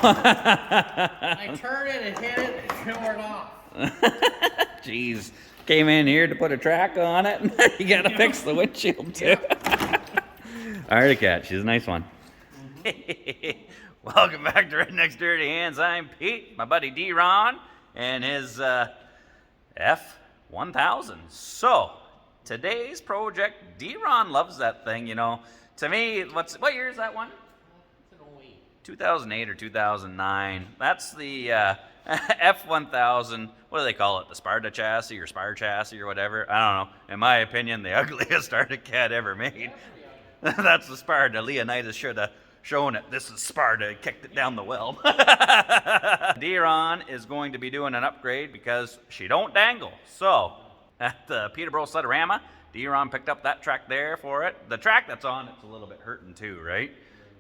I turned it and hit it and tore it off. Jeez. Came in here to put a track on it, and you gotta fix the windshield too. Arctic Cat, she's a nice one. Welcome back to Redneck's Dirty Hands. I'm Pete, my buddy D-Ron, and his F1000. So, today's project, D-Ron loves that thing, you know. To me, what year is that one? It's an 08. 2008 or 2009. That's the F1000. What do they call it? The Sparta chassis or Spar chassis or whatever? I don't know. In my opinion, the ugliest Arctic Cat ever made. That's the Sparta. Leonidas should have shown it. This is Sparta. Kicked it down the well. D-Ron is going to be doing an upgrade because she don't dangle. So, at the Peterborough Sled-O-Rama, D-Ron picked up that track there for it. The track that's on, it's a little bit hurting too, right?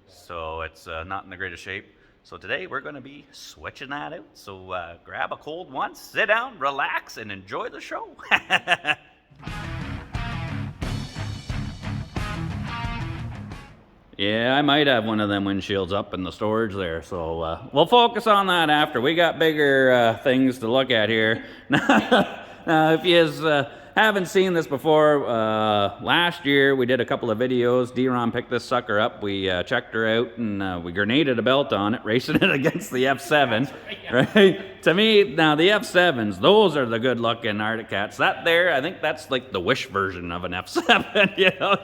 So it's not in the greatest shape. So today we're going to be switching that out. So grab a cold one, sit down, relax, and enjoy the show. Yeah, I might have one of them windshields up in the storage there. So we'll focus on that after. We got bigger things to look at here. Now, if you haven't seen this before, last year we did a couple of videos. D-Ron picked this sucker up. We checked her out and we grenaded a belt on it, racing it against the F7, right? To me, now the F7s, those are the good looking Arctic Cats. That there, I think that's like the Wish version of an F7. You know,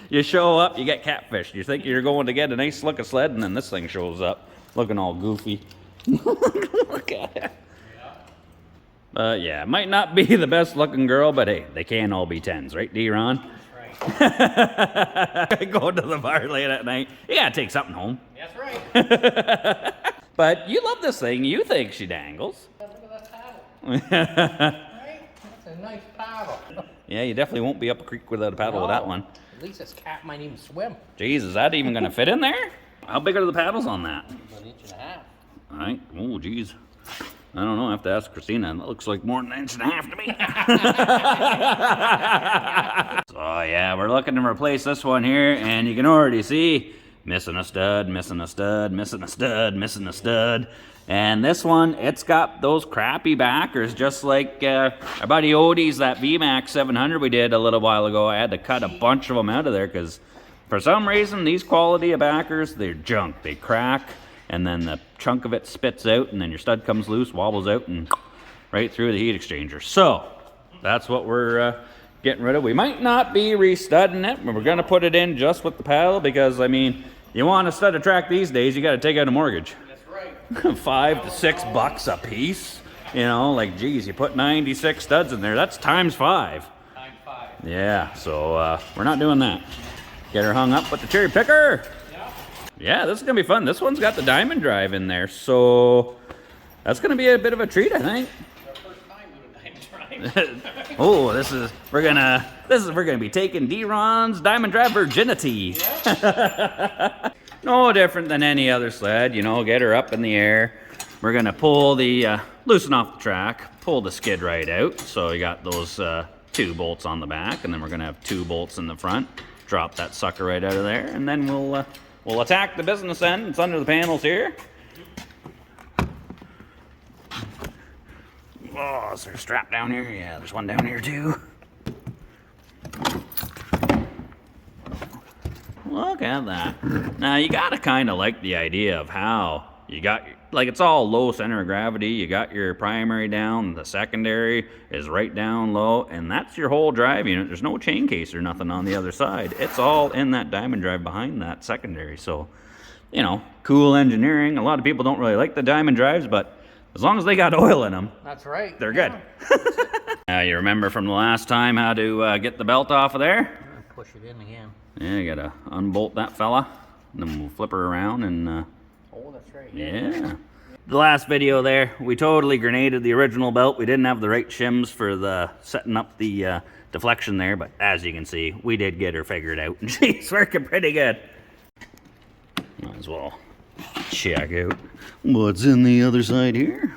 you show up, you get catfished. You think you're going to get a nice look of sled, and then this thing shows up looking all goofy. Look at it. Yeah, might not be the best looking girl, but hey, they can all be 10s, right, D-Ron? That's right. Going to the bar late at night, you gotta take something home. That's right. But you love this thing, you think she dangles. Look at that paddle. Right? That's a nice paddle. Yeah, you definitely won't be up a creek without a paddle with that one. At least this cat might even swim. Jeez, is that even gonna fit in there? How big are the paddles on that? 1.5 inches. All right, oh geez. I don't know, I have to ask Christina. That looks like more than 1.5 inches to me. So yeah, we're looking to replace this one here, and you can already see missing a stud, missing a stud, missing a stud, missing a stud. And this one, it's got those crappy backers, just like our buddy Odie's, that VMAX 700 we did a little while ago. I had to cut a bunch of them out of there because for some reason, these quality of backers, they're junk. They crack, and then the chunk of it spits out, and then your stud comes loose, wobbles out, and right through the heat exchanger. So that's what we're getting rid of. We might not be restudding it, but we're going to put it in just with the paddle because, I mean, you want to stud a track these days, you got to take out a mortgage. That's right. $5 to $6 a piece. You know, like, geez, you put 96 studs in there. That's times 5. Times 5. Yeah, so we're not doing that. Get her hung up with the cherry picker. Yeah, this is going to be fun. This one's got the diamond drive in there, so that's going to be a bit of a treat, I think. Our first time with a diamond drive. Oh, we're gonna be taking D-Ron's diamond drive virginity. Yeah. No different than any other sled, you know, get her up in the air. We're gonna pull the, loosen off the track, pull the skid right out. So you got those 2 bolts on the back, and then we're gonna have 2 bolts in the front. Drop that sucker right out of there, and then we'll attack the business end. It's under the panels here. Oh, is there a strap down here? Yeah, there's one down here too. Look at that. Now, you gotta kind of like the idea of how you got, like, it's all low center of gravity. You got your primary down, the secondary is right down low, and that's your whole drive unit. There's no chain case or nothing on the other side. It's all in that diamond drive behind that secondary. So, you know, cool engineering. A lot of people don't really like the diamond drives, but as long as they got oil in them, That's right. they're good. Now, you remember from the last time how to get the belt off of there? Push it in again. Yeah, you gotta unbolt that fella, and then we'll flip her around and Oh, that's right. yeah. The last video there, we totally grenaded the original belt. We didn't have the right shims for the setting up the deflection there, but as you can see, we did get her figured out, and she's working pretty good. Might as well check out what's in the other side here.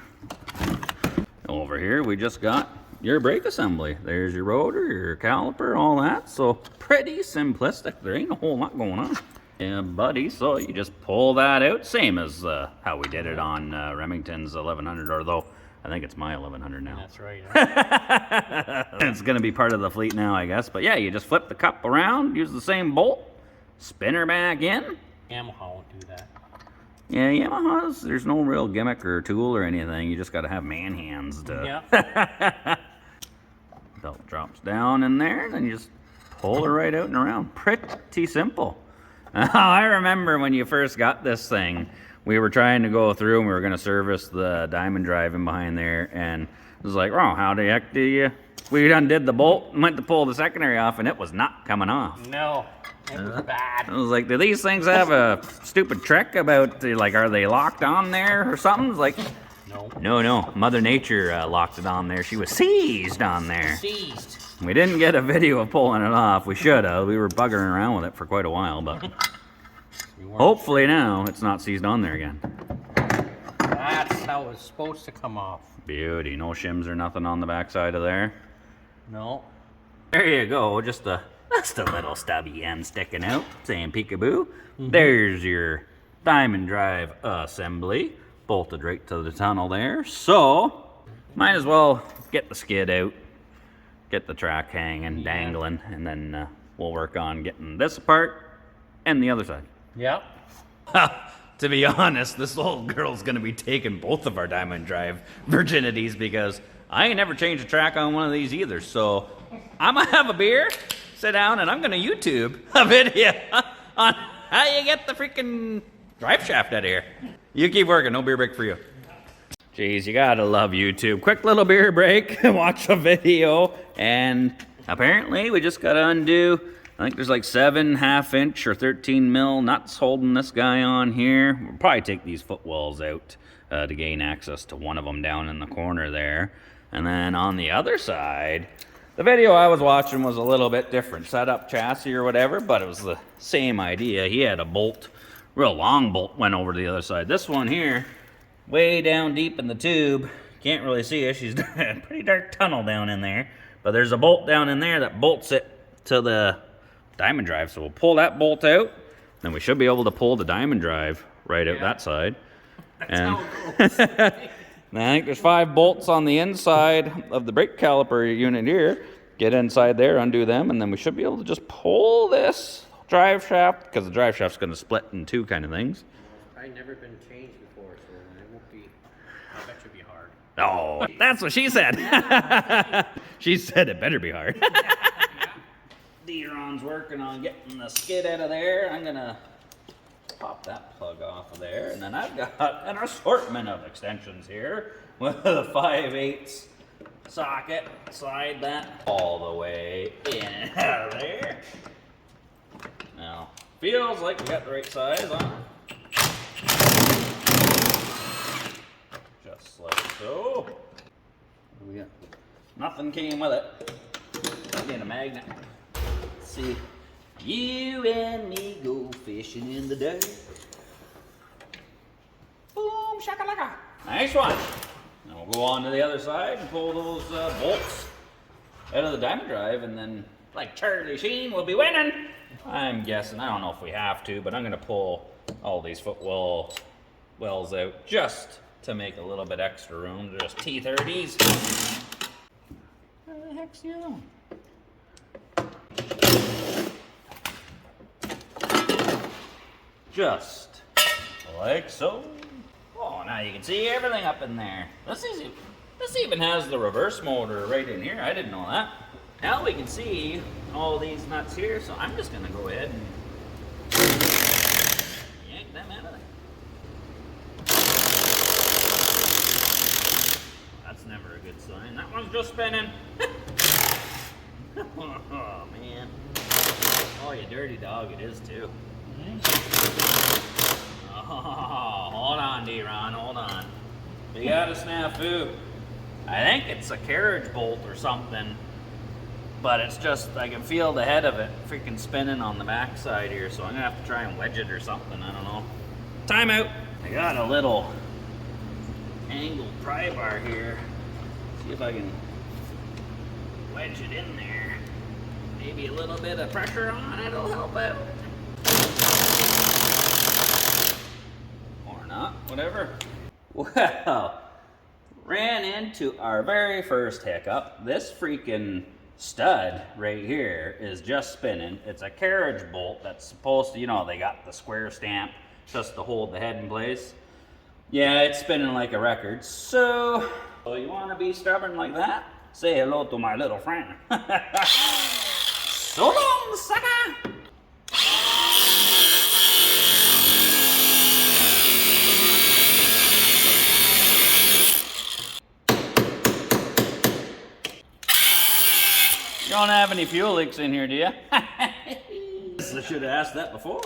Over here, we just got your brake assembly. There's your rotor, your caliper, all that. So pretty simplistic. There ain't a whole lot going on. Yeah, buddy. So you just pull that out, same as how we did it on Remington's 1100, although I think it's my 1100 now. That's right. It's gonna be part of the fleet now, I guess. But yeah, you just flip the cup around, use the same bolt, spin her back in. Yamaha won't do that. Yeah, Yamaha's, there's no real gimmick or tool or anything. You just gotta have man hands to... Yeah. Belt drops down in there, and then you just pull her right out and around. Pretty simple. I remember when you first got this thing, we were trying to go through and we were going to service the diamond drive in behind there, and it was like, oh, how the heck do you... We undid the bolt and went to pull the secondary off, and it was not coming off. No, it was bad. I was like, do these things have a stupid trick about, like, are they locked on there or something? It's like, no. Mother Nature locked it on there. She was seized on there. Seized. We didn't get a video of pulling it off. We should have. We were buggering around with it for quite a while, but hopefully now it's not seized on there again. That's how it's supposed to come off. Beauty. No shims or nothing on the backside of there. No. There you go. Just a little stubby end sticking out, saying peekaboo. There's your diamond drive assembly. Bolted right to the tunnel there. So, might as well get the skid out. Get the track hanging, dangling, and then we'll work on getting this apart and the other side. Yep. To be honest, this little girl's gonna be taking both of our diamond drive virginities because I ain't never changed a track on one of these either. So I'm gonna have a beer, sit down, and I'm gonna YouTube a video on how you get the freaking drive shaft out of here. You keep working, no beer break for you. Jeez, you gotta love YouTube. Quick little beer break, watch a video, and apparently we just gotta undo, I think there's like 7 1/2-inch or 13 mil nuts holding this guy on here. We'll probably take these footwells out to gain access to one of them down in the corner there. And then on the other side, the video I was watching was a little bit different. Setup chassis or whatever, but it was the same idea. He had a bolt, real long bolt went over to the other side. This one here, way down deep in the tube. Can't really see it. She's a pretty dark tunnel down in there. But there's a bolt down in there that bolts it to the diamond drive. So we'll pull that bolt out. Then we should be able to pull the diamond drive right out that side. That's how it goes. I think there's 5 bolts on the inside of the brake caliper unit here. Get inside there, undo them, and then we should be able to just pull this drive shaft, because the drive shaft's going to split in 2 kind of things. I've never been changed before, so it won't be, I bet it'll be hard. Oh, that's what she said. She said it better be hard. D-Ron's working on getting the skid out of there. I'm going to pop that plug off of there, and then I've got an assortment of extensions here with a 5/8 socket. Slide that all the way in and out of there. Now, feels like we got the right size on it. Just like so. What do we got? Nothing came with it. I need a magnet. Let's see. You and me go fishing in the day. Boom, shakalaka. Nice one. Now we'll go on to the other side and pull those bolts out of the diamond drive, and then, like Charlie Sheen, we'll be winning. I'm guessing. I don't know if we have to, but I'm going to pull all these footwell wells out just to make a little bit extra room. They're just T30s. Where the heck's the other one? Just like so. Oh, now you can see everything up in there. This even has the reverse motor right in here. I didn't know that. Now we can see all these nuts here, so I'm just gonna go ahead and yank them out of there. That's never a good sign. That one's just spinning. Oh man. Oh, you dirty dog, it is too. Oh, hold on, D-Ron, hold on. We got a snafu. I think it's a carriage bolt or something, but it's just, I can feel the head of it freaking spinning on the backside here, so I'm gonna have to try and wedge it or something, I don't know. Time out. I got a little angled pry bar here. See if I can wedge it in there. Maybe a little bit of pressure on it will help out. Or not, whatever. Well, ran into our very first hiccup. This freaking stud right here is just spinning. It's a carriage bolt that's supposed to, you know, they got the square stamp just to hold the head in place. Yeah, it's spinning like a record. So you want to be stubborn like that? Say hello to my little friend. So long, sucker! You don't have any fuel leaks in here, do you? I should have asked that before.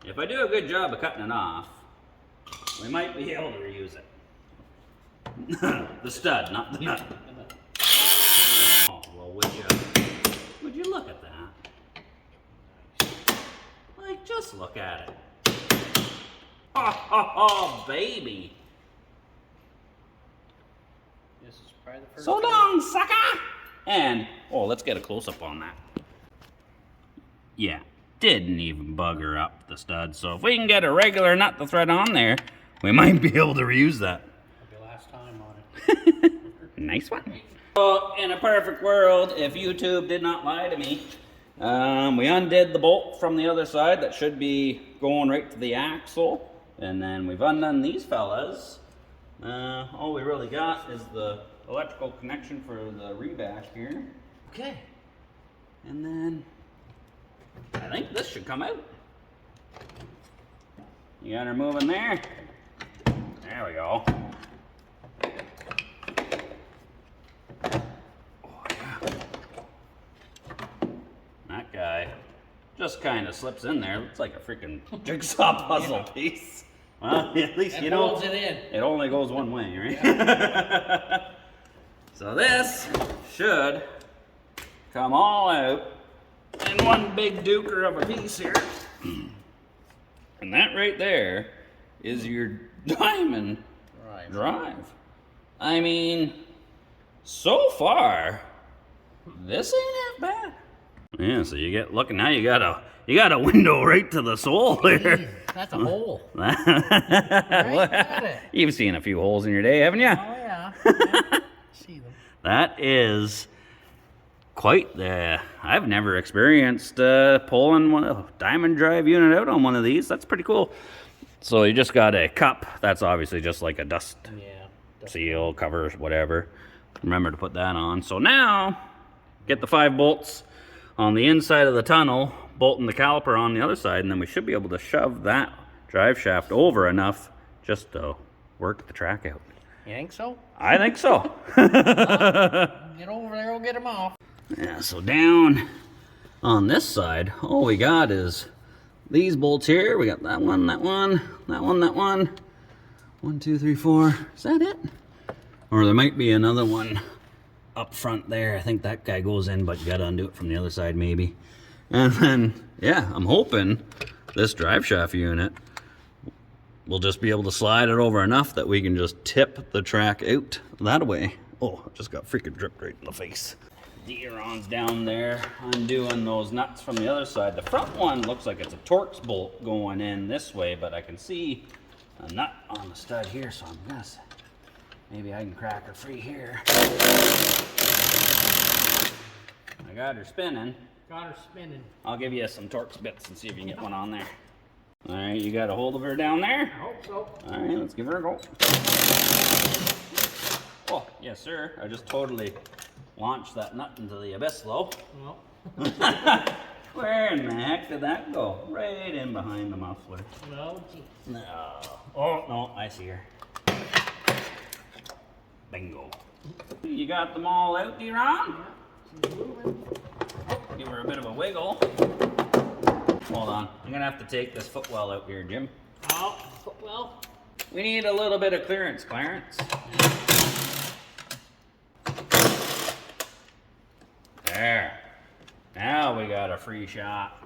If I do a good job of cutting it off, we might be able to reuse it. The stud, not the nut. Oh, well, would you look at that? Like, just look at it. Oh, baby. This is probably the first So time. long, sucker! And, oh, let's get a close-up on that. Yeah, didn't even bugger up the stud. So if we can get a regular nut to thread on there, we might be able to reuse that. That'll be last time on it. Nice one. So, in a perfect world, if YouTube did not lie to me, we undid the bolt from the other side that should be going right to the axle. And then we've undone these fellas. All we really got is the electrical connection for the rebash here. Okay. And then I think this should come out. You got her moving there. There we go. Oh, yeah. That guy just kind of slips in there. Looks like a freaking jigsaw puzzle piece. Well, at least you know holds it in. It only goes one way, right? Yeah. So this should come all out in one big duker of a piece here. And that right there is your diamond drive. I mean, so far, this ain't half bad. Yeah, so you get looking now. You got a window right to the sole there. Jeez, that's a hole. Well, Got it. you've seen a few holes in your day, haven't you? Oh yeah. Yeah. See them. That is quite the. I've never experienced pulling a diamond drive unit out on one of these. That's pretty cool. So you just got a cup. That's obviously just like a dust Yeah. seal, cover, whatever. Remember to put that on. So now, get the 5 bolts on the inside of the tunnel, bolting the caliper on the other side, and then we should be able to shove that drive shaft over enough just to work the track out. You think so? I think so. Get over there, we'll get them off. Yeah, so down on this side, all we got is these bolts here. We got that one, that one, that one, that one. 1, 2, 3, 4. Is that it? Or there might be another one up front there. I think that guy goes in, but you gotta undo it from the other side maybe. And then, yeah, I'm hoping this drive shaft unit will just be able to slide it over enough that we can just tip the track out that way. Oh, I just got freaking dripped right in the face. The ailerons down there, undoing those nuts from the other side. The front one looks like it's a Torx bolt going in this way, but I can see a nut on the stud here, so I'm gonna say, maybe I can crack her free here. I got her spinning. Got her spinning. I'll give you some Torx bits and see if you can get one on there. All right, you got a hold of her down there? I hope so. All right, let's give her a go. Oh, yes, sir. I just totally launched that nut into the abyss, though. Well. Where in the heck did that go? Right in behind the muffler. No, gee. No. Oh, no, I see her. Bingo. You got them all out, D-Ron? She's moving. Give her a bit of a wiggle. Hold on. I'm going to have to take this footwell out here, Jim. Oh, well. We need a little bit of clearance, Clarence. There. Now we got a free shot.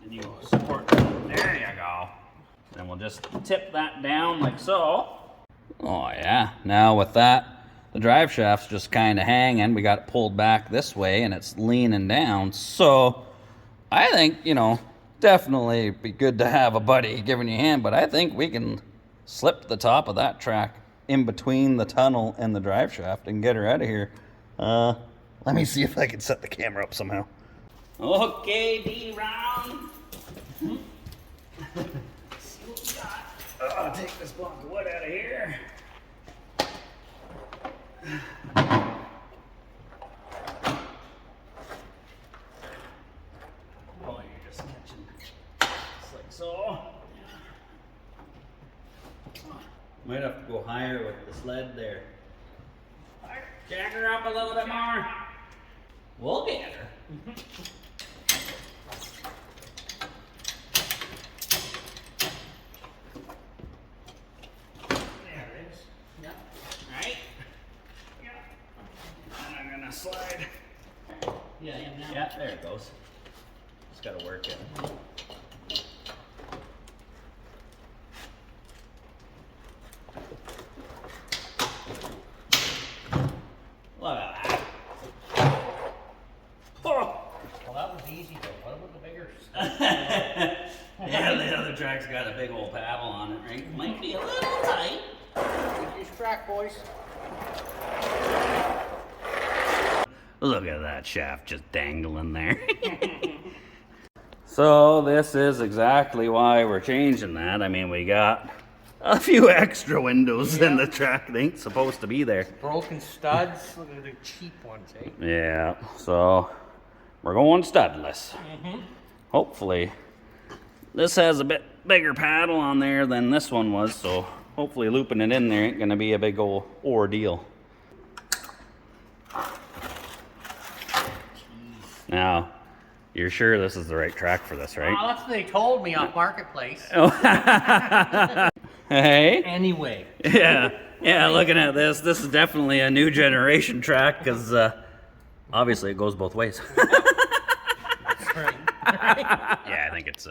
And you support that. There you go. Then we'll just tip that down like so. Oh yeah. Now with that the drive shaft's just kind of hanging. We got it pulled back this way and it's leaning down. So I think, you know, definitely be good to have a buddy giving you a hand, but I think we can slip the top of that track in between the tunnel and the drive shaft and get her out of here. Let me see if I can set the camera up somehow. Okay, D-Round. I'll take this block of wood out of here. Oh, you're just catching just like so. Might have to go higher with the sled there. Jack her up a little bit more. We'll get her. There it is. Yep. Right? Yep. And I'm gonna slide. Yeah, now. Yeah, there it goes. Just gotta work it. Look at that. Oh. Well, that was easy though. What about the bigger stuff? Yeah, the other track's got a big old paddle on it, right? Might be a little tight. Get your track, boys. Look at that shaft just dangling there. So this is exactly why we're changing that. I mean, we got a few extra windows in the track that ain't supposed to be there. Broken studs. Look at the cheap ones, eh? Yeah, so we're going studless. Hopefully, this has a bit bigger paddle on there than this one was, so hopefully looping it in there ain't gonna be a big old ordeal. Now, you're sure this is the right track for this, right? Oh, that's what they told me on Marketplace. Hey? Anyway. Yeah, looking at this is definitely a new generation track, because obviously it goes both ways. That's right. Yeah, I think it's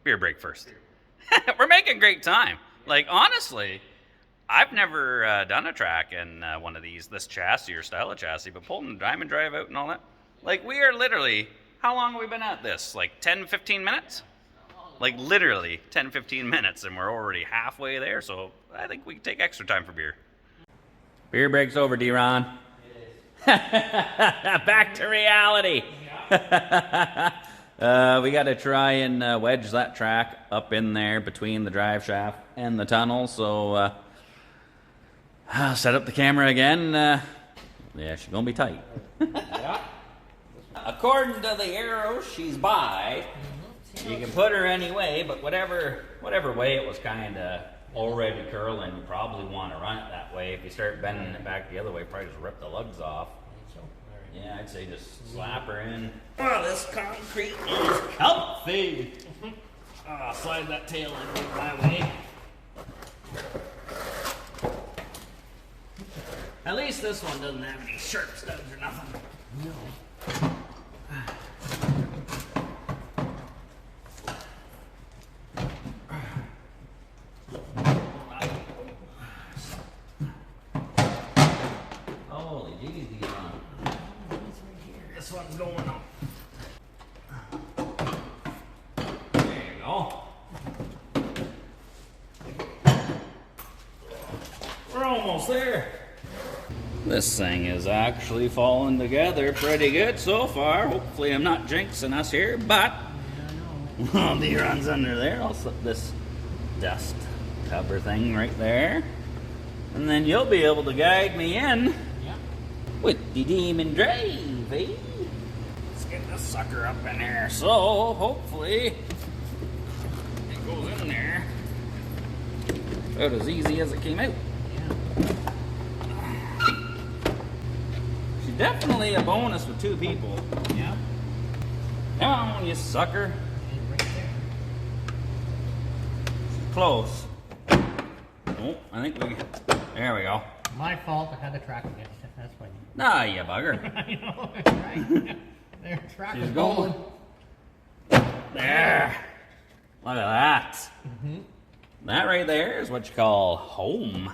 beer break first. We're making great time. Like, honestly, I've never done a track in one of this chassis or style of chassis, but pulling the diamond drive out and all that, like, we are literally, how long have we been at this? Like 10, 15 minutes? Like, literally 10, 15 minutes, and we're already halfway there, so I think we can take extra time for beer. Beer break's over, D-Ron. Back to reality. We got to try and wedge that track up in there between the drive shaft and the tunnel, so set up the camera again. Yeah, she's gonna be tight. Yeah. According to the arrow she's by, you can put her any way, but whatever way it was kind of already curling, you probably want to run it that way. If you start bending it back the other way, probably just rip the lugs off. Yeah, I'd say just slap her in. Oh, this concrete is comfy. Slide that tail in my way. At least this one doesn't have any sharp studs or nothing. No. Holy jeez, this one's going up. There you go. We're almost there. This thing is actually falling together pretty good so far. Hopefully I'm not jinxing us here, but while the run's under there, I'll slip this dust cover thing right there. And then you'll be able to guide me in with the demon drive, eh? Let's get this sucker up in there. So hopefully it goes in there about as easy as it came out. Definitely a bonus with two people. Yeah. Come on, you sucker. Right there. Close. Oh, I think we... There we go. My fault. I had the track against it. That's why. Nah, you bugger. I know. That's right. Their track is going. There. Look at that. That right there is what you call home.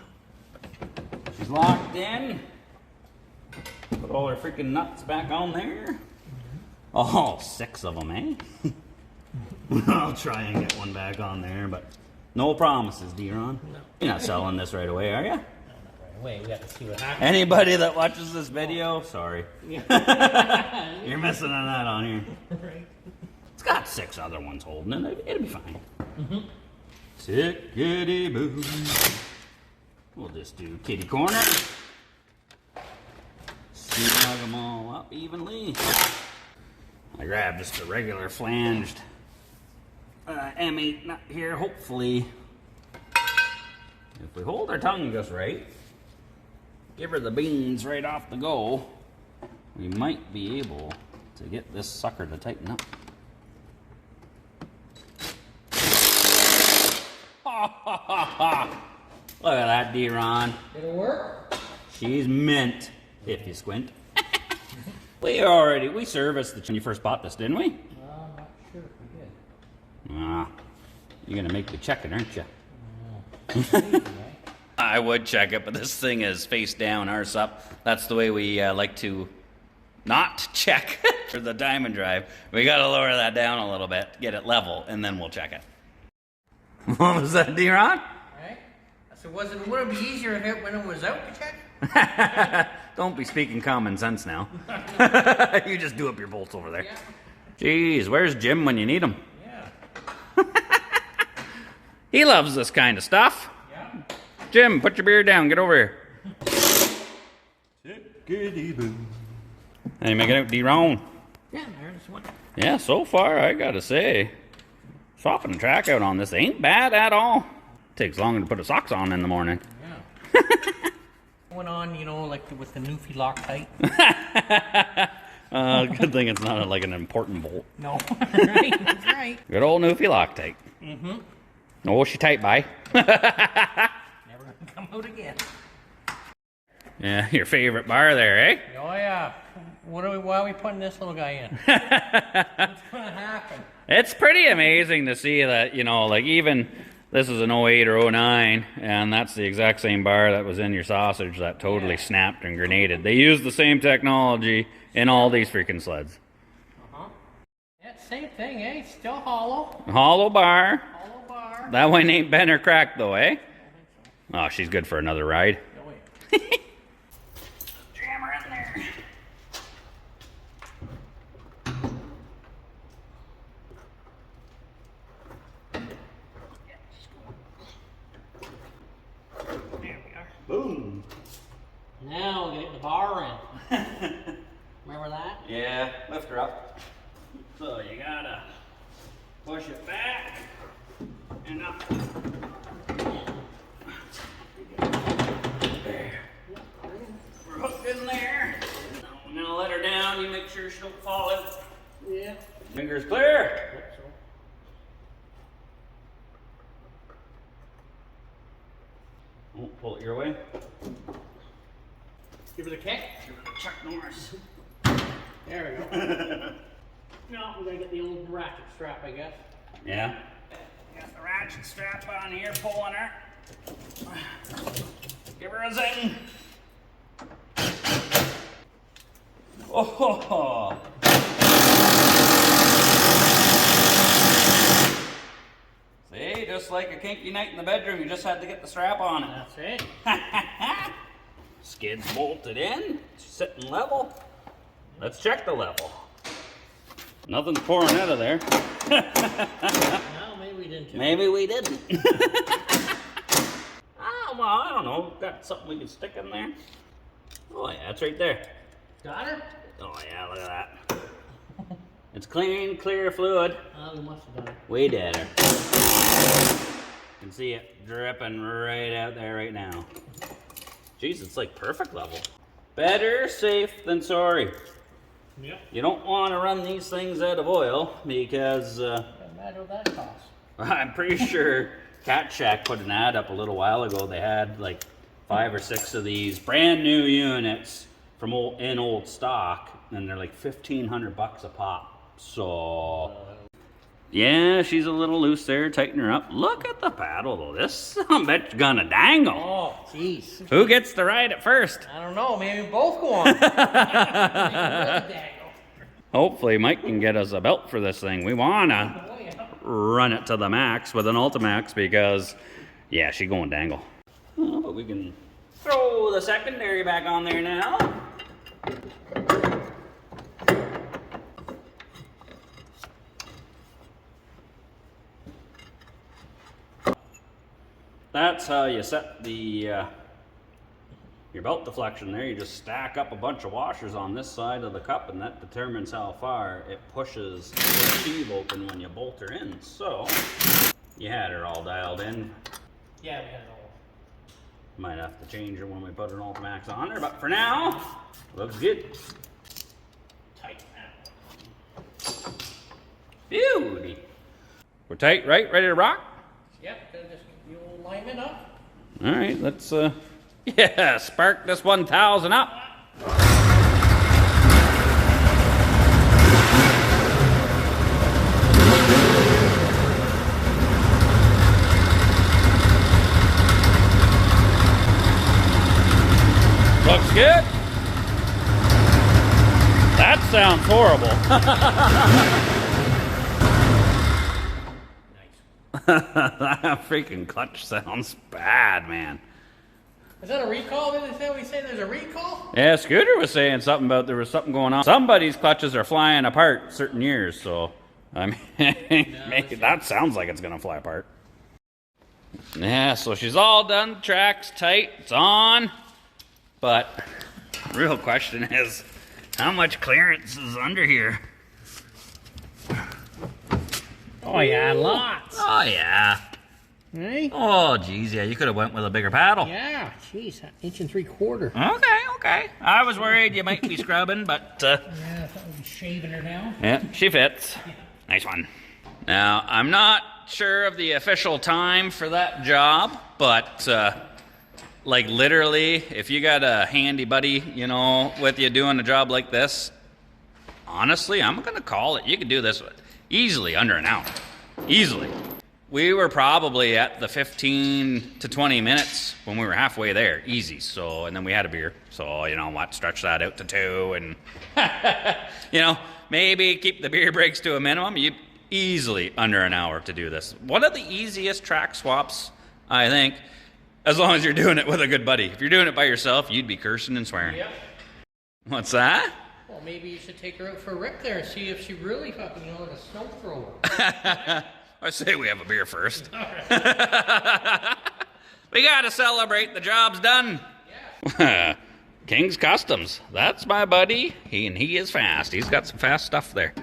She's locked in. Put all her freaking nuts back on there. Oh, 6 of them, eh? I'll try and get one back on there, but no promises, D-Ron. No. You're not selling this right away, are you? No, not right away. We got to see what happens. Anybody that watches this video, sorry. You're missing on that on here. Right. It's got 6 other ones holding it. It'll be fine. Tickety boo. We'll just do kitty corner. Snug them all up evenly. I grabbed just a regular flanged M8 nut here. Hopefully, if we hold our tongue just right, give her the beans right off the go, we might be able to get this sucker to tighten up. Look at that, D-Ron. Did it work? She's mint, if you squint. We serviced when you first bought this, didn't we? I'm not sure if we did. You're gonna make me check it, aren't you? Yeah. I would check it, but this thing is face down, arse up. That's the way we like to not check for the diamond drive. We gotta lower that down a little bit, get it level, and then we'll check it. What was that, D-Ron? Right? So wouldn't it be easier when it was out to check? Don't be speaking common sense now. You just do up your bolts over there. Yeah. Jeez, where's Jim when you need him? Yeah. He loves this kind of stuff. Yeah. Jim, put your beer down. Get over here. And you making out D-Ron? Yeah, there's one. Yeah, so far, I gotta say, swapping the track out on this ain't bad at all. Takes longer to put the socks on in the morning. Yeah. Went on, like with the Newfie Loctite. Good thing it's not like an important bolt. No, right, that's right. Good old Newfie Loctite. Mm-hmm. No, she tight by. Never gonna come out again. Yeah, your favorite bar there, eh? Oh yeah. Why are we putting this little guy in? What's gonna happen? It's pretty amazing to see that, like even this is an 08 or 09, and that's the exact same bar that was in your sausage that totally snapped and grenaded. They use the same technology in all these freaking sleds. Uh-huh. Yeah, same thing, eh? Still hollow. Hollow bar. Hollow bar. That one ain't bent or cracked though, eh? Oh, she's good for another ride. Oh, yeah. Jam her in there. Boom. Now we're getting the bar in. Remember that? Yeah, lift her up. So you gotta push it back and up. There. We're hooked in there. I'm gonna let her down. You make sure she don't fall out. Yeah. Fingers clear. Yep, so. Oh, pull it your way. Give it a kick. Give it a Chuck Norris. There we go. Now we're gonna get the old ratchet strap, I guess. Yeah. Got the ratchet strap on here, pulling her. Give her a zing. Oh, ho, ho. See, just like a kinky night in the bedroom, you just had to get the strap on it. That's it. Skid's bolted in, sitting level. Let's check the level. Nothing's pouring out of there. No, maybe we didn't. Maybe we didn't. Oh, well, I don't know. Got something we can stick in there. Oh, yeah, it's right there. Got her? Oh, yeah, look at that. It's clean, clear fluid. Oh, we must have done it. We did her. You can see it dripping right out there right now. Jeez, it's like perfect level. Better safe than sorry. Yep. You don't want to run these things out of oil because Doesn't matter what that costs. I'm pretty sure Cat Shack put an ad up a little while ago. They had like 5 or 6 of these brand new units from old stock, and they're like $1,500 a pop. So yeah, she's a little loose there. Tighten her up. Look at the paddle though. This bitch gonna dangle. Oh, Jeez. Who gets to ride it first? I don't know. Maybe both go on. Hopefully Mike can get us a belt for this thing. We wanna Oh, yeah. run it to the max with an Ultimax because, yeah, she's going dangle. Oh, but we can throw the secondary back on there now. That's how you set the your belt deflection there. You just stack up a bunch of washers on this side of the cup, and that determines how far it pushes the sheave open when you bolt her in. So you had her all dialed in. Yeah, we had it all. Might have to change her when we put an Ultimax on her, but for now, looks good. Tight now. Beauty. We're tight, right? Ready to rock? Yep, then just the old alignment up. All right, let's yeah, spark this 1000 up. Looks good. That sounds horrible. That freaking clutch sounds bad, man. Is that a recall? Did we say there's a recall? Yeah, Scooter was saying something about there was something going on. Somebody's clutches are flying apart certain years, so I mean, maybe that sounds like it's gonna fly apart. Yeah, so she's all done. The track's tight. It's on. But real question is, how much clearance is under here? Oh yeah, lots. Oh yeah. Right? Oh geez, yeah. You could have went with a bigger paddle. Yeah, jeez, 1 3/4. Okay. I was worried you might be scrubbing, but Yeah, I thought we'd be shaving her now. yeah, she fits. Nice one. Now I'm not sure of the official time for that job, but like literally, if you got a handy buddy, you know, with you doing a job like this, honestly, I'm gonna call it. You could do this easily under an hour, easily. We were probably at the 15 to 20 minutes when we were halfway there, easy. So, and then we had a beer. So, you know what, stretch that out to 2 and, you know, maybe keep the beer breaks to a minimum. You easily under an hour to do this. One of the easiest track swaps, I think, as long as you're doing it with a good buddy. If you're doing it by yourself, you'd be cursing and swearing. Yep. What's that? Well, maybe you should take her out for a rip there and see if she really fucking, you know, like a snow thrower. I say we have a beer first. We gotta celebrate. The job's done. Yeah. King's Customs. That's my buddy. He is fast. He's got some fast stuff there.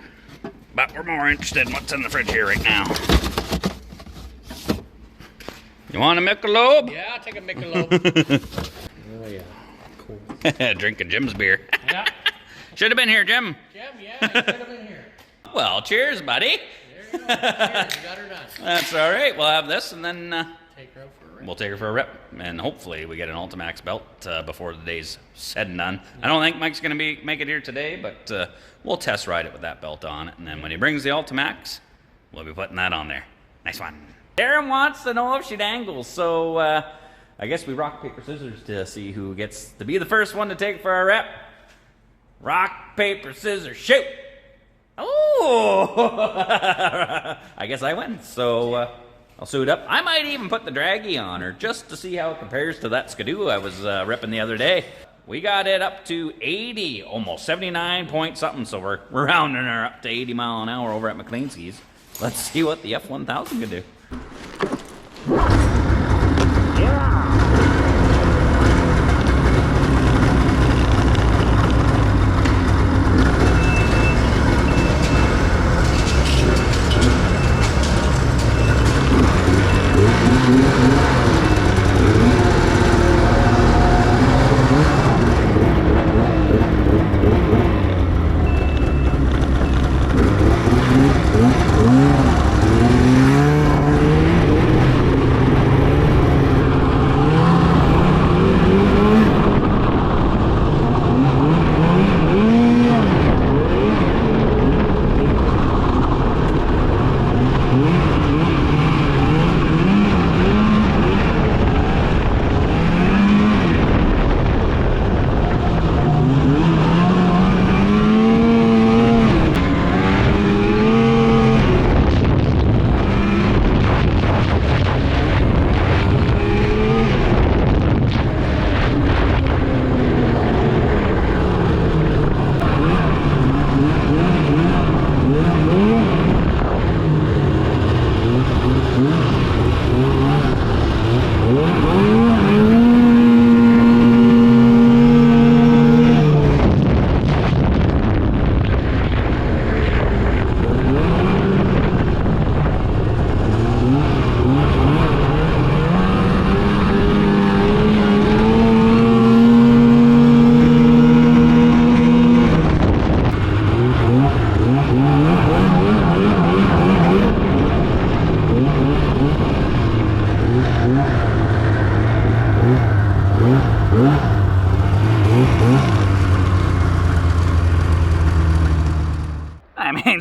But we're more interested in what's in the fridge here right now. You want a Michelob? Yeah, I'll take a Michelob. Oh yeah, cool. Drinking Jim's beer. Yeah. Should have been here, Jim. Jim, yeah, you could have been here. Well, cheers, buddy. There you go. Cheers, you got her done. That's all right. We'll have this, and then Take her out for a rip. we'll take her for a rip, and hopefully we get an Ultimax belt before the day's said and done. I don't think Mike's going to make it here today, but we'll test ride it with that belt on it, and then when he brings the Ultimax, we'll be putting that on there. Nice one. Darren wants to know if she dangles, so I guess we rock, paper, scissors to see who gets to be the first one to take it for a rep. Rock, paper, scissors, shoot! Oh! I guess I win, so I'll suit up. I might even put the draggy on her just to see how it compares to that Skidoo I was repping the other day. We got it up to 80, almost 79 point something, so we're rounding her up to 80 mile an hour over at McLeanski's. Let's see what the F1000 can do.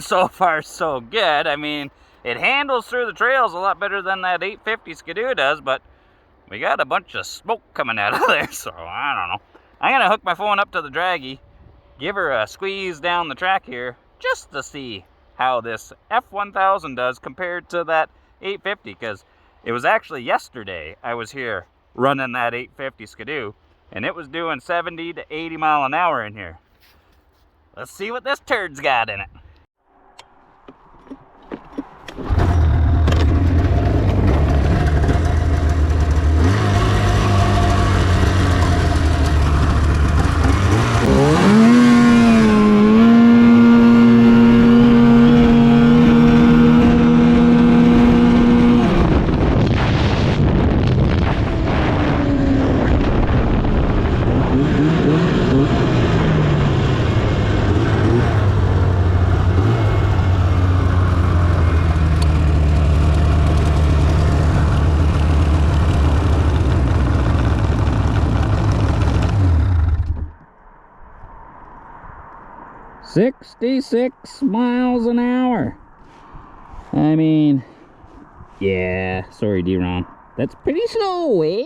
so far so good. I mean, it handles through the trails a lot better than that 850 Skidoo does, but we got a bunch of smoke coming out of there, so I don't know. I'm gonna hook my phone up to the draggy, give her a squeeze down the track here, just to see how this F1000 does compared to that 850, because it was actually yesterday I was here running that 850 Skidoo, and it was doing 70 to 80 mile an hour in here. Let's see what this turd's got in it. "66 miles an hour. I mean, yeah, sorry, D-Ron. That's pretty slow, eh?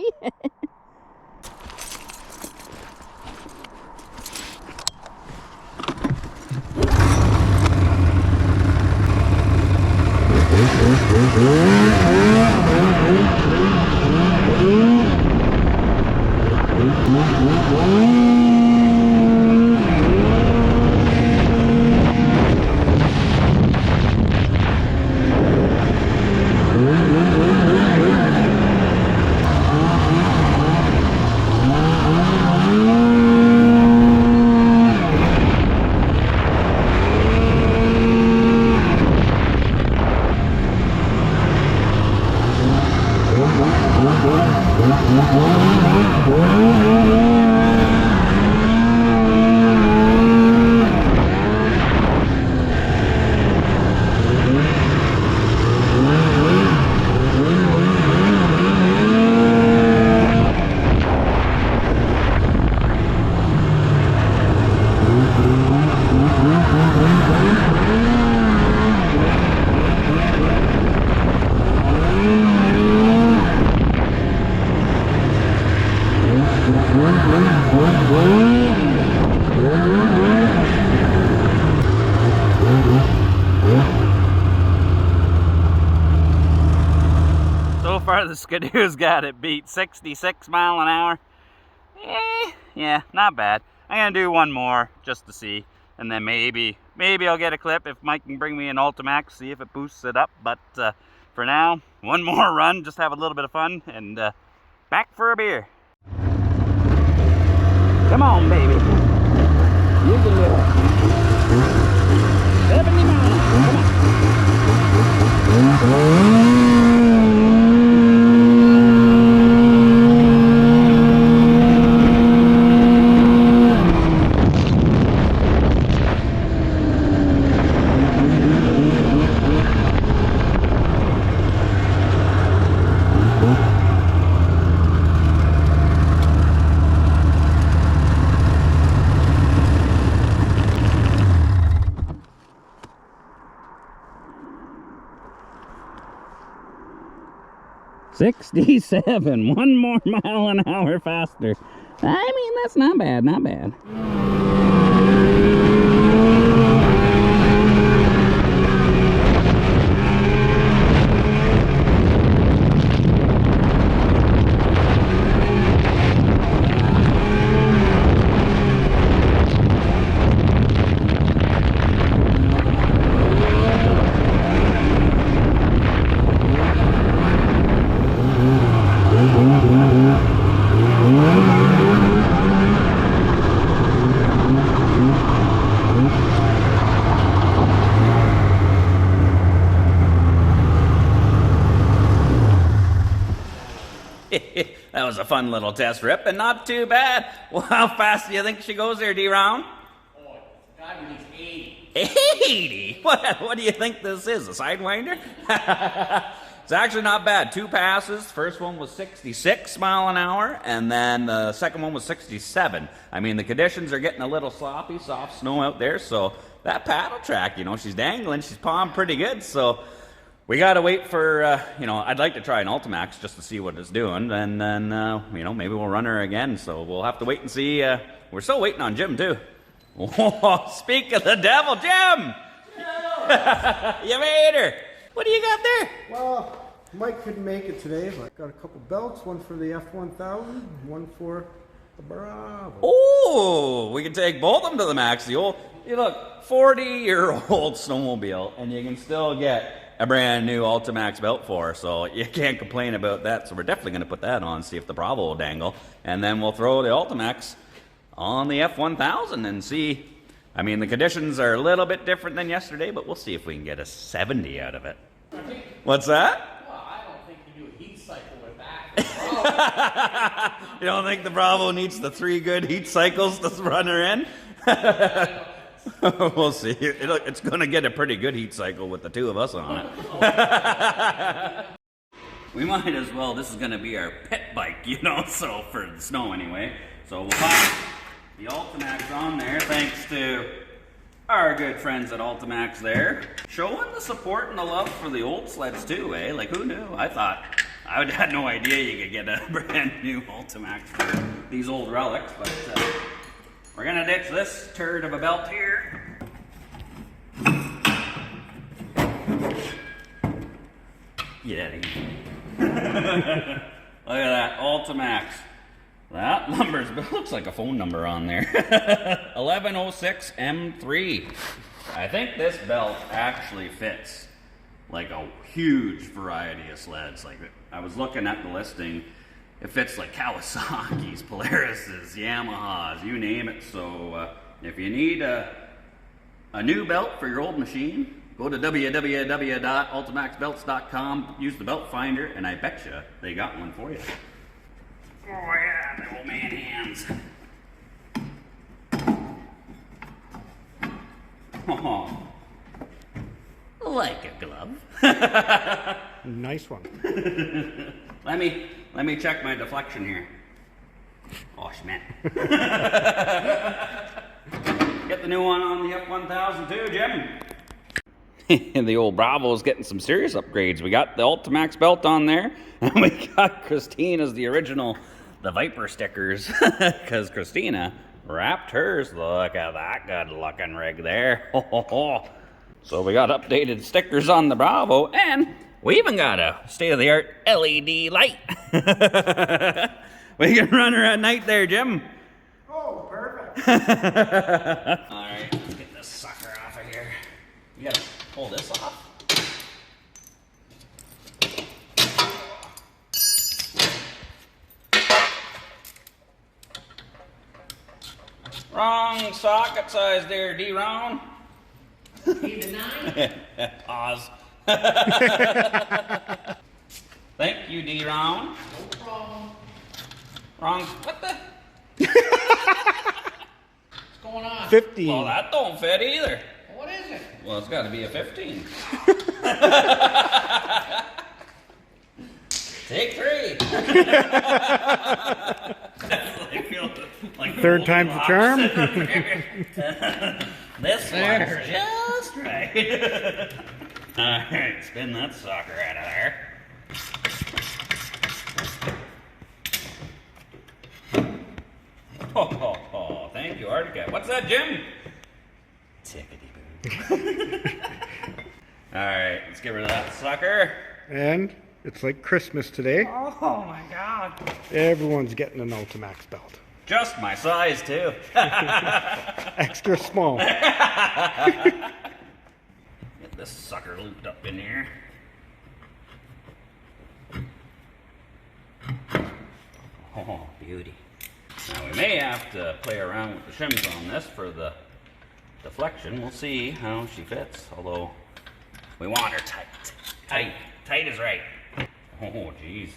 So far the Skidoo's got it beat. 66 mile an hour. Yeah, not bad. I'm gonna do one more just to see, and then maybe I'll get a clip if Mike can bring me an Ultimax, see if it boosts it up. But for now, one more run, just have a little bit of fun, and back for a beer. Come on, baby. You can do it. 70 miles. Come on. "67, one more mile an hour faster." I mean, that's not bad, not bad. That was a fun little test rip, and not too bad. Well, how fast do you think she goes there, D-Round? Oh, it's got to be 80. 80? What do you think this is, a Sidewinder? It's actually not bad. 2 passes. First one was 66 mile an hour, and then the second one was 67. I mean, the conditions are getting a little sloppy, soft snow out there, so that paddle track, you know, she's dangling, she's pawing pretty good. So we got to wait for, you know, I'd like to try an Ultimax just to see what it's doing. And then, you know, maybe we'll run her again. So we'll have to wait and see. We're still waiting on Jim, too. Oh, speak of the devil, Jim! You made her! What do you got there? Well, Mike couldn't make it today, but got a couple belts, one for the F1000, one for the Bravo. Oh, we can take both of them to the max. The old, you look, 40-year-old snowmobile, and you can still get a brand new Ultimax belt for her, so you can't complain about that. So we're definitely going to put that on, see if the Bravo will dangle, and then we'll throw the Ultimax on the F1000 and see. I mean, the conditions are a little bit different than yesterday, but we'll see if we can get a 70 out of it. What's that? Well, I don't think you do a heat cycle with that. You don't think the Bravo needs the 3 good heat cycles to run her in? We'll see. It's going to get a pretty good heat cycle with the 2 of us on it. We might as well. This is going to be our pit bike, you know, so for the snow anyway. So we'll pop the Ultimax on there, thanks to our good friends at Ultimax there. Showing the support and the love for the old sleds too, eh? Like, who knew? I had no idea you could get a brand new Ultimax for these old relics, but we're gonna ditch this turd of a belt here. Get out of here. Look at that, Ultimax. That number's looks like a phone number on there. 1106 M3. I think this belt actually fits like a huge variety of sleds. Like, I was looking at the listing, it fits like Kawasaki's, Polaris's, Yamahas, you name it. So if you need a new belt for your old machine, go to www.ultimaxbelts.com, use the belt finder, and I bet you they got one for you. Oh yeah, the old man hands. Oh, like a glove. Nice one. Let me check my deflection here. Oh, Schmidt. Get the new one on the F1000 too, Jim. And the old Bravo's getting some serious upgrades. We got the Ultimax belt on there, and we got Christina's the original, the Viper stickers, because Christina wrapped hers. Look at that good looking rig there. So we got updated stickers on the Bravo, and we even got a state-of-the-art LED light. We can run her at night there, Jim. Oh, perfect. All right, let's get this sucker off of here. You gotta pull this off. Wrong socket size there, D-Ron. Need a 9? Pause. Thank you, D-Ron. No problem. Wrong. What the? What's going on? 15. Well, that don't fit either. What is it? Well, it's got to be a 15. Take 3. I feel like Third time's the charm. This one's just right. All right, spin that sucker out of there. Oh, thank you, Artica. What's that, Jim? Tickety-boo. All right, let's get rid of that sucker. And it's like Christmas today. Oh my God. Everyone's getting an Ultimax belt. Just my size, too. Extra small. Get this sucker looped up in here. Oh, beauty. Now we may have to play around with the shims on this for the deflection. We'll see how she fits, although we want her tight. Tight. Tight is right. Oh, geez.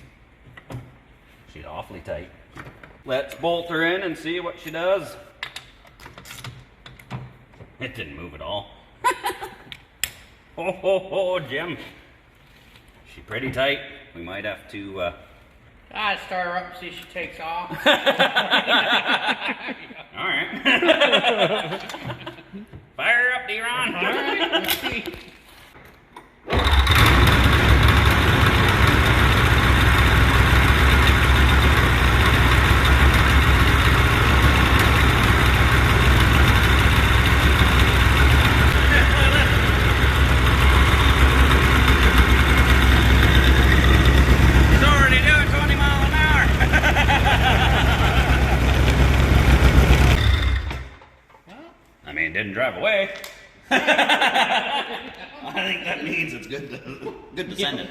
She's awfully tight. Let's bolt her in and see what she does. It didn't move at all. Oh, Jim. She's pretty tight. We might have to... I'd start her up and see if she takes off. All right. Fire up, D. didn't drive away. I think that means it's good to send it.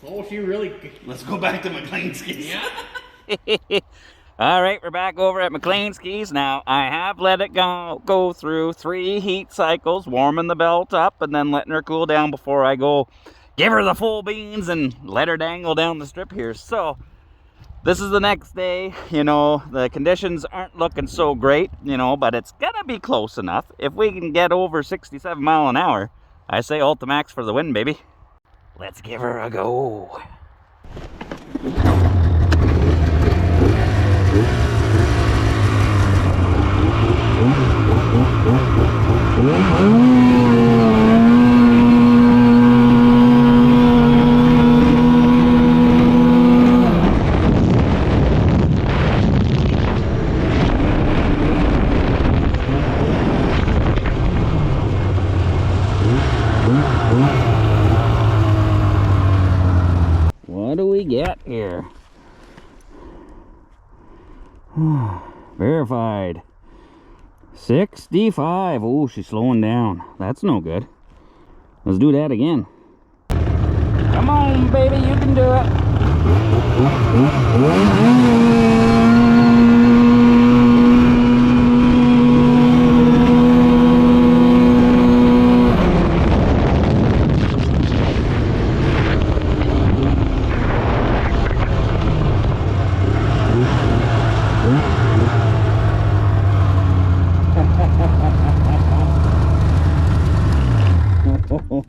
Oh, she really... Let's go back to McLean's Keys. Yeah. All right, we're back over at McLean's Keys. Now, I have let it go through 3 heat cycles, warming the belt up and then letting her cool down before I go give her the full beans and let her dangle down the strip here. So, this is the next day. You know, the conditions aren't looking so great, you know, but it's gonna be close enough. If we can get over 67 mile an hour, I say Ultimax for the win, baby. Let's give her a go. What do we get here? Verified. 65. Oh, she's slowing down. That's no good. Let's do that again. Come on, baby, you can do it.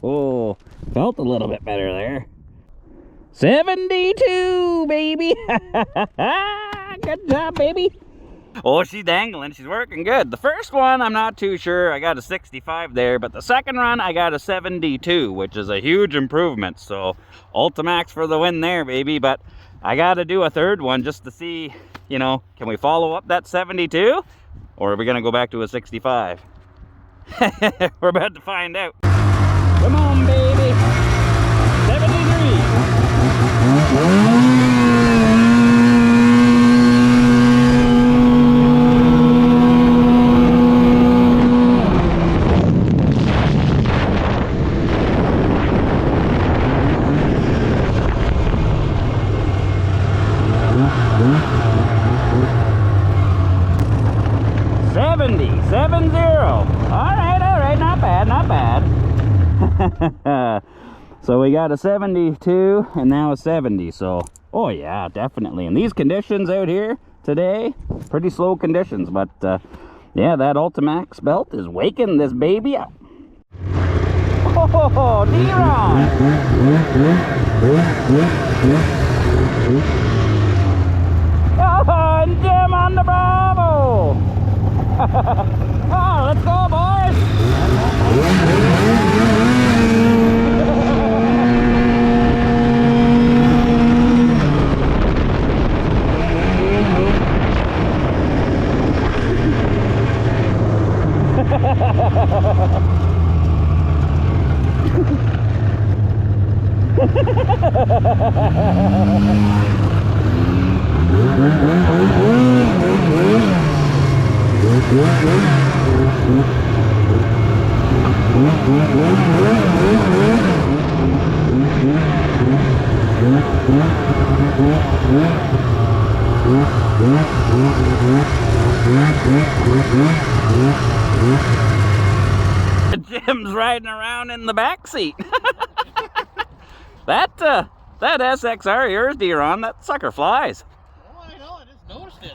Oh, felt a little bit better there. 72, baby. Good job, baby. Oh, she's dangling. She's working good. The first one, I'm not too sure. I got a 65 there, but the second run, I got a 72, which is a huge improvement. So, Ultimax for the win there, baby. But I got to do a third one just to see, you know, can we follow up that 72? Or are we going to go back to a 65? We're about to find out. Come on, baby. 73. All right, not bad, not bad. So we got a 72 and now a 70. So, oh yeah, definitely. In these conditions out here today, pretty slow conditions, but yeah, that Ultimax belt is waking this baby up. Oh, D-Ron! Oh, and Jim on the Bravo! Oh, let's go, boys! Jim's riding around in the back seat. that SXR yours, D-Ron, that sucker flies. Oh, I know, I just noticed it.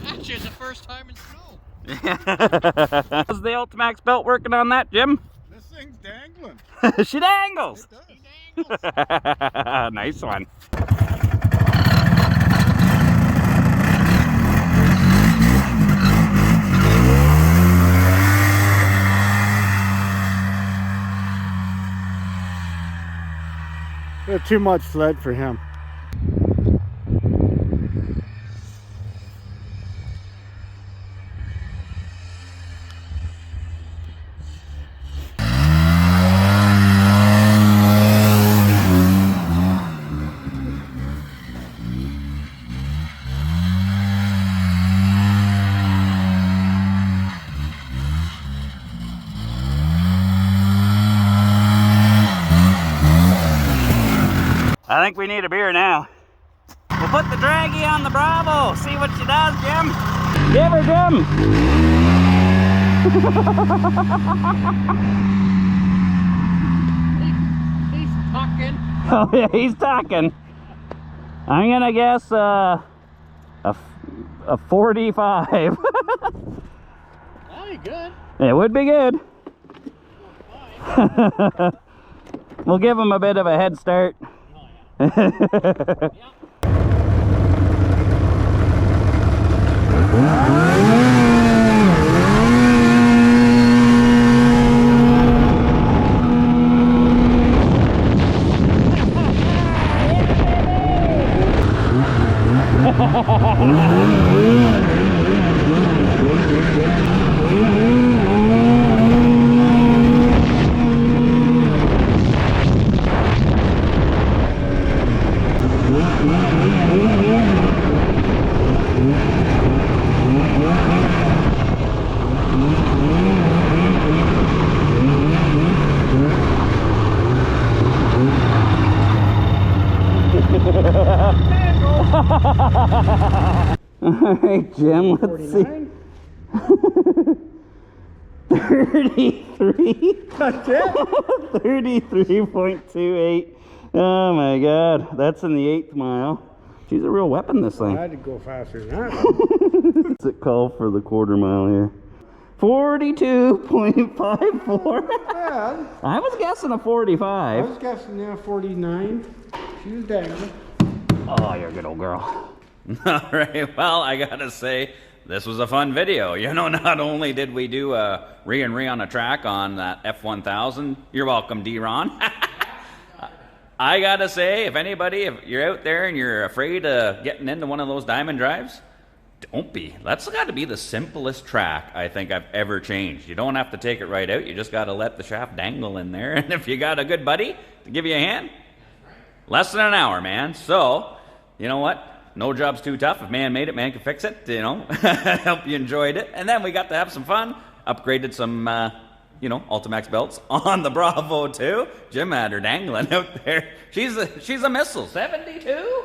Actually, it's the first time in snow. Is the Ultimax belt working on that, Jim? This thing's dangling. She dangles. It does. He dangles. Nice one. They're too much sled for him. I think we need a beer now. We'll put the draggy on the Bravo. See what she does, Jim. Give her, Jim. He's talking. Oh yeah, he's talking. I'm gonna guess a 45. Oh, you good. It would be good. We'll give him a bit of a head start. Oh, yeah. Alright, Jim, let's see. 33. That's it? 33.28. Oh my god, that's in the 8th mile. She's a real weapon, this I thing. had to go faster than that. What's it called for the quarter mile here? 42.54. Bad. I was guessing a I 45. was guessing, yeah, 49. She was dangling. Oh, you're a good old girl. All right, well, I gotta say, this was a fun video. You know, not only did we do a re and re on a track on that F1000, you're welcome, D-Ron. I gotta say, if you're out there and you're afraid of getting into one of those diamond drives, don't be. That's gotta be the simplest track I think I've ever changed. You don't have to take it right out, you just gotta let the shaft dangle in there. And if you got a good buddy to give you a hand, less than an hour, man. So, you know what? No job's too tough. If man made it, man can fix it. You know, hope you enjoyed it. And then we got to have some fun. Upgraded some, Ultimax belts on the Bravo too. Jim had her dangling out there. She's a missile. 72?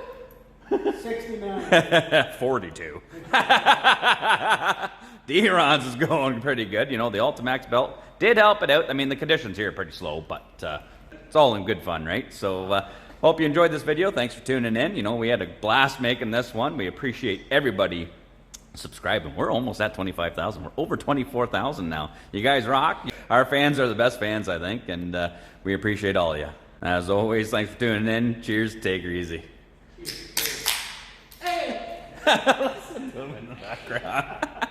69. 42. D-Ron's is going pretty good. You know, the Ultimax belt did help it out. I mean, the conditions here are pretty slow, but it's all in good fun, right? So, hope you enjoyed this video. Thanks for tuning in. You know, we had a blast making this one. We appreciate everybody subscribing. We're almost at 25,000. We're over 24,000 now. You guys rock. Our fans are the best fans, I think, and we appreciate all of you. As always, thanks for tuning in. Cheers. Take her easy. Hey! Listen to him in the background.